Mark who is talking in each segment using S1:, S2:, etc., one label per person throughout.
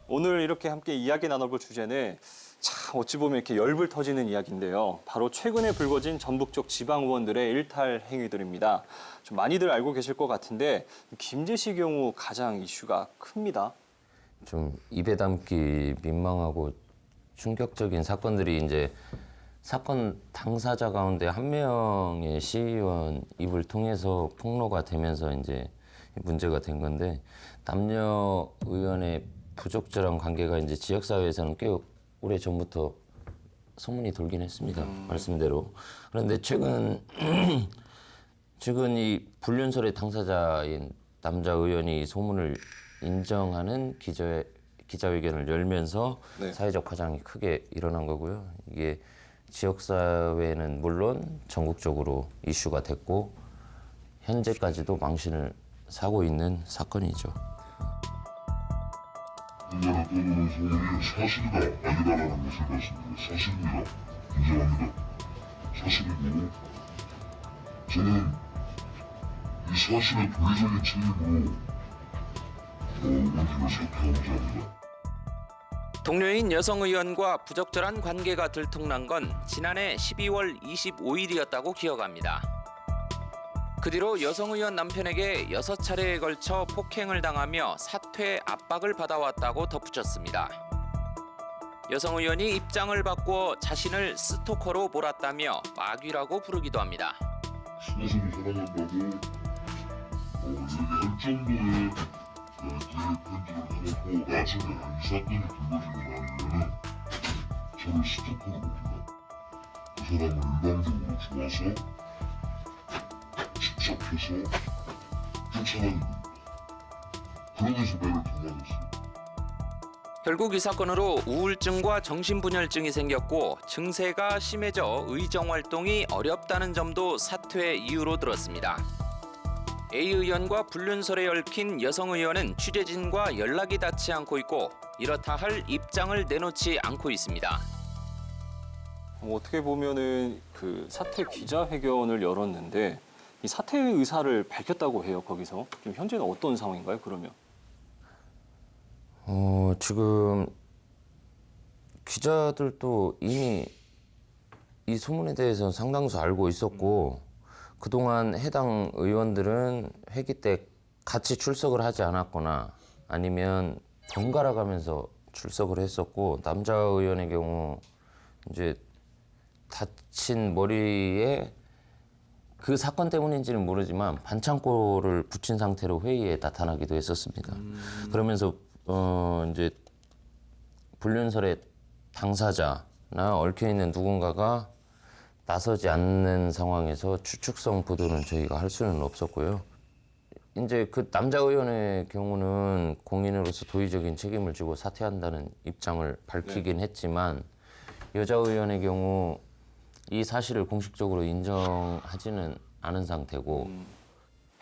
S1: 오늘 이렇게 함께 이야기 나눠볼 주제는 참 어찌 보면 이렇게 열불 터지는 이야기인데요. 바로 최근에 불거진 전북 쪽 지방 의원들의 일탈 행위들입니다. 좀 많이들 알고 계실 것 같은데 김제시 경우 가장 이슈가 큽니다.
S2: 좀 입에 담기 민망하고 충격적인 사건들이 이제 사건 당사자 가운데 한 명의 시의원 입을 통해서 폭로가 되면서 이제 문제가 된 건데, 남녀 의원의 부적절한 관계가 이제 지역사회에서는 꽤 오래 전부터 소문이 돌긴 했습니다. 말씀대로. 그런데 최근 이 불륜설의 당사자인 남자 의원이 소문을 인정하는 기자회견을 열면서
S1: 네.
S2: 사회적 파장이 크게 일어난 거고요. 이게 지역사회는 물론 전국적으로 이슈가 됐고 현재까지도 망신을 사고 있는 사건이죠.
S3: 인간을 떠도는 소문이 사실이다 아니다라는 것을 봤습니다. 사실입니다. 인정합니다. 사실이고 저는 이 사실의 도의적인 책임으로 의원직을 사퇴하고자 합니다.
S4: 동료인 여성 의원과 부적절한 관계가 들통난 건 지난해 12월 25일이었다고 기억합니다. 그 뒤로 여성 의원 남편에게 6차례에 걸쳐 폭행을 당하며 사퇴 압박을 받아왔다고 덧붙였습니다. 여성 의원이 입장을 바꾸어 자신을 스토커로 몰았다며 마귀라고 부르기도 합니다.
S3: 스스로 사랑한다고 이렇게 할 정도의 DA 편지를 해놓고 나중에 이 사건이 불거지고 나면은 저를 스토커로 봅니다. 그 사람을 일방적으로 좋아서 집착해서 쫓아다니고 있다. 그러면서 나를 도망했어요.
S4: 결국 이 사건으로 우울증과 정신분열증이 생겼고 증세가 심해져 의정 활동이 어렵다는 점도 사퇴 이유로 들었습니다. A 의원과 불륜설에 얽힌 여성 의원은 취재진과 연락이 닿지 않고 있고 이렇다 할 입장을 내놓지 않고 있습니다.
S1: 어떻게 보면은 그 사퇴 기자회견을 열었는데 이 사퇴 의사를 밝혔다고 해요. 거기서 좀 현재는 어떤 상황인가요? 그러면?
S2: 지금 기자들도 이미 이 소문에 대해서 상당수 알고 있었고 그동안 해당 의원들은 회기 때 같이 출석을 하지 않았거나 아니면 번갈아 가면서 출석을 했었고, 남자 의원의 경우 이제 다친 머리에 그 사건 때문인지는 모르지만 반창고를 붙인 상태로 회의에 나타나기도 했었습니다. 그러면서 이제 불륜설의 당사자나 얽혀있는 누군가가 나서지 않는 상황에서 추측성 보도는 저희가 할 수는 없었고요. 이제 그 남자 의원의 경우는 공인으로서 도의적인 책임을 지고 사퇴한다는 입장을 밝히긴 했지만, 여자 의원의 경우 이 사실을 공식적으로 인정하지는 않은 상태고,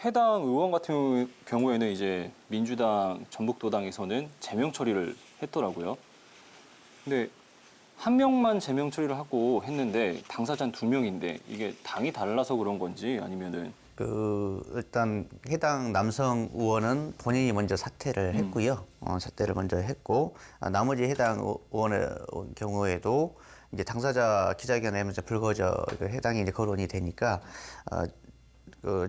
S1: 해당 의원 같은 경우에는 이제 민주당 전북도당에서는 제명 처리를 했더라고요. 근데 한 명만 제명 처리를 하고 했는데 당사자는 2명인데 이게 당이 달라서 그런 건지 아니면은
S5: 일단 해당 남성 의원은 본인이 먼저 사퇴를 했고요. 사퇴를 먼저 했고, 나머지 해당 의원의 경우에도 이제 당사자 기자회견에 하면서 불거져 해당이 이제 거론이 되니까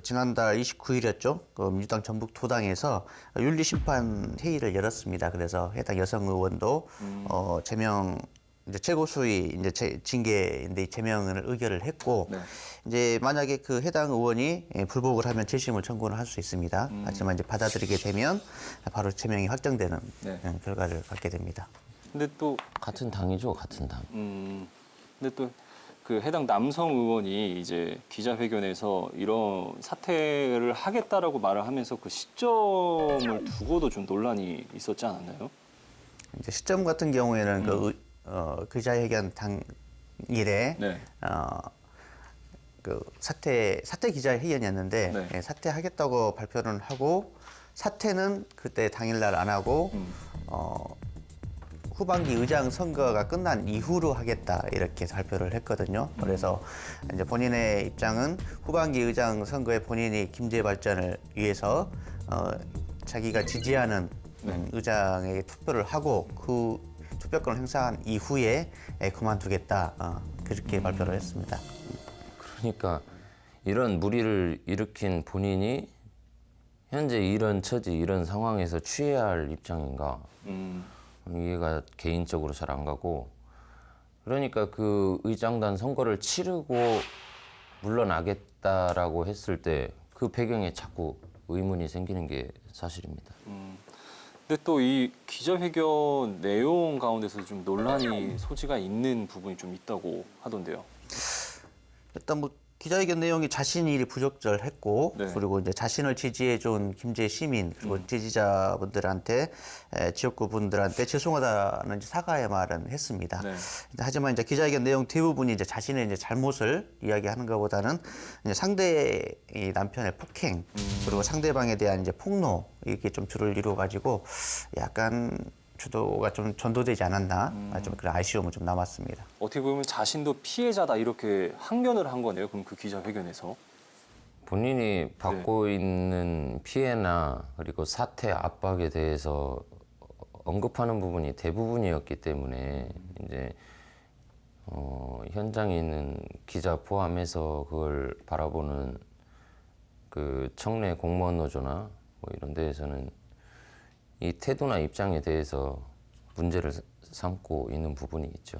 S5: 지난달 29일이었죠. 민주당 전북도당에서 윤리심판 회의를 열었습니다. 그래서 해당 여성 의원도 제명, 이제 최고수위 이제 징계인데 제명을 의결을 했고,
S1: 네.
S5: 이제 만약에 그 해당 의원이 불복을 하면 재심을 청구를 할 수 있습니다. 하지만 이제 받아들이게 되면 바로 제명이 확정되는
S1: 네.
S5: 결과를 갖게 됩니다.
S1: 근데 또
S2: 같은 당이죠, 같은 당.
S1: 근데 또 그 해당 남성 의원이 이제 기자회견에서 이런 사퇴를 하겠다라고 말을 하면서 그 시점을 두고도 좀 논란이 있었지 않았나요?
S5: 이제 시점 같은 경우에는 기자회견 당일에
S1: 네.
S5: 그 사퇴 기자회견이었는데
S1: 네.
S5: 사퇴하겠다고 발표를 하고, 사퇴는 그때 당일날 안 하고 후반기 의장 선거가 끝난 이후로 하겠다 이렇게 발표를 했거든요. 그래서 이제 본인의 입장은 후반기 의장 선거에 본인이 김제 발전을 위해서 자기가 지지하는 의장에게 투표를 하고 그 투표권을 행사한 이후에 그만두겠다 그렇게 발표를 했습니다.
S2: 그러니까 이런 무리를 일으킨 본인이 현재 이런 처지, 이런 상황에서 취해야 할 입장인가? 이해가 개인적으로 잘 안 가고, 그러니까 그 의장단 선거를 치르고 물러나겠다라고 했을 때 그 배경에 자꾸 의문이 생기는 게 사실입니다.
S1: 근데 또 이 기자회견 내용 가운데서 좀 논란이 소지가 있는 부분이 좀 있다고 하던데요.
S5: 일단 뭐 기자회견 내용이 자신이 부적절했고
S1: 네.
S5: 그리고 이제 자신을 지지해준 김제 시민 그리고 지지자분들한테 지역구분들한테 죄송하다는 이제 사과의 말은 했습니다.
S1: 네.
S5: 하지만 이제 기자회견 내용 대부분이 이제 자신의 이제 잘못을 이야기하는 것보다는 이제 상대의 이 남편의 폭행 그리고 상대방에 대한 이제 폭로 이게 좀 주를 이루어 가지고 약간 주도가 좀 전도되지 않았나 좀 그런 아쉬움은 좀 남았습니다.
S1: 어떻게 보면 자신도 피해자다 이렇게 항변을 한 거네요. 그럼 그 기자회견에서.
S2: 본인이 받고 있는 피해나 그리고 사태 압박에 대해서 언급하는 부분이 대부분이었기 때문에 이제 현장에 있는 기자 포함해서 그걸 바라보는 그 청내 공무원 노조나 뭐 이런 데에서는 이 태도나 입장에 대해서 문제를 삼고 있는 부분이 있죠.